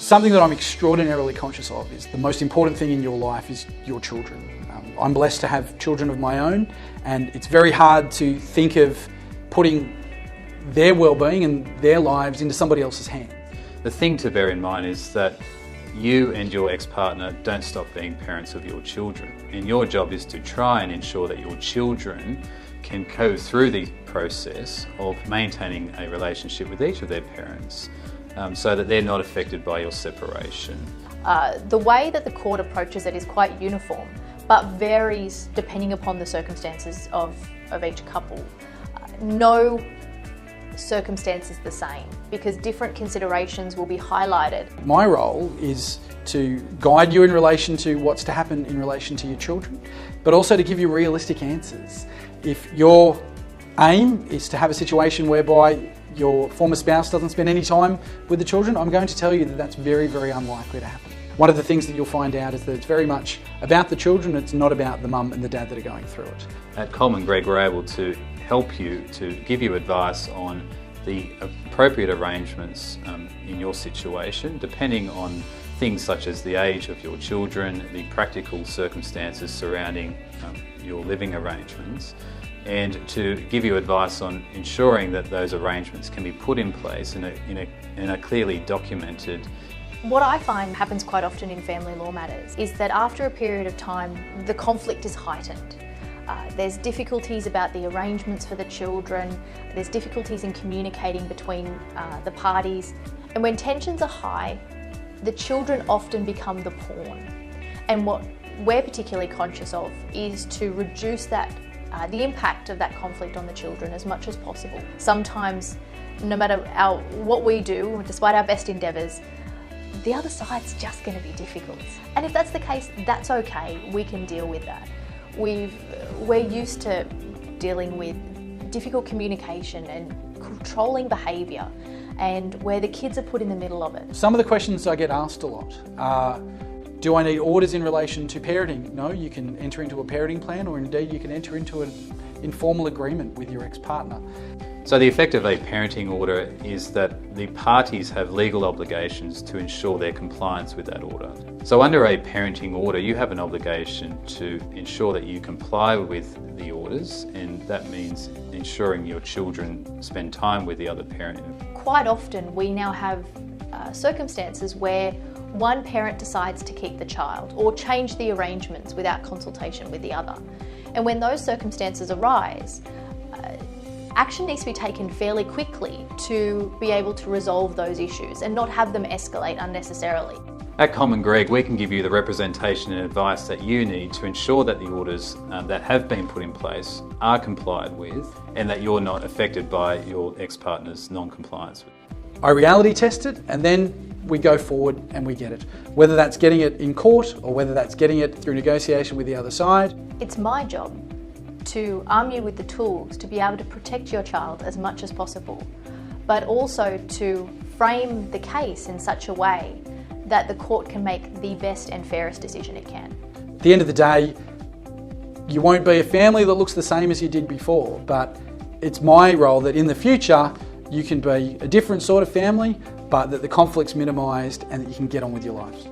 Something that I'm extraordinarily conscious of is the most important thing in your life is your children. I'm blessed to have children of my own, and it's very hard to think of putting their well-being and their lives into somebody else's hands. The thing to bear in mind is that you and your ex-partner don't stop being parents of your children, and your job is to try and ensure that your children can go through the process of maintaining a relationship with each of their parents so that they're not affected by your separation. The way that the court approaches it is quite uniform, but varies depending upon the circumstances of each couple. No circumstance is the same because different considerations will be highlighted. My role is to guide you in relation to what's to happen in relation to your children, but also to give you realistic answers. If your aim is to have a situation whereby your former spouse doesn't spend any time with the children, I'm going to tell you that that's very, very unlikely to happen. One of the things that you'll find out is that it's very much about the children, it's not about the mum and the dad that are going through it. At Coleman Greig, we're able to help you, to give you advice on the appropriate arrangements in your situation, depending on things such as the age of your children, the practical circumstances surrounding your living arrangements, and to give you advice on ensuring that those arrangements can be put in place in a clearly documented. What I find happens quite often in family law matters is that after a period of time, the conflict is heightened. There's difficulties about the arrangements for the children, there's difficulties in communicating between the parties, and when tensions are high, the children often become the pawn. And what we're particularly conscious of is to reduce that, the impact of that conflict on the children as much as possible. Sometimes, no matter what we do, despite our best endeavours, the other side's just going to be difficult. And if that's the case, that's okay, we can deal with that. We're used to dealing with difficult communication and controlling behaviour, and where the kids are put in the middle of it. Some of the questions I get asked a lot are, do I need orders in relation to parenting? No, you can enter into a parenting plan, or indeed you can enter into an informal agreement with your ex-partner. So the effect of a parenting order is that the parties have legal obligations to ensure their compliance with that order. So under a parenting order, you have an obligation to ensure that you comply with the orders, and that means ensuring your children spend time with the other parent. Quite often we now have circumstances where one parent decides to keep the child or change the arrangements without consultation with the other. And when those circumstances arise, action needs to be taken fairly quickly to be able to resolve those issues and not have them escalate unnecessarily. At Coleman Greig, we can give you the representation and advice that you need to ensure that the orders that have been put in place are complied with, and that you're not affected by your ex-partner's non-compliance with it. I reality test it, and then we go forward and we get it. Whether that's getting it in court or whether that's getting it through negotiation with the other side. It's my job to arm you with the tools to be able to protect your child as much as possible, but also to frame the case in such a way that the court can make the best and fairest decision it can. At the end of the day, you won't be a family that looks the same as you did before, but it's my role that in the future you can be a different sort of family, but that the conflict's minimised and that you can get on with your lives.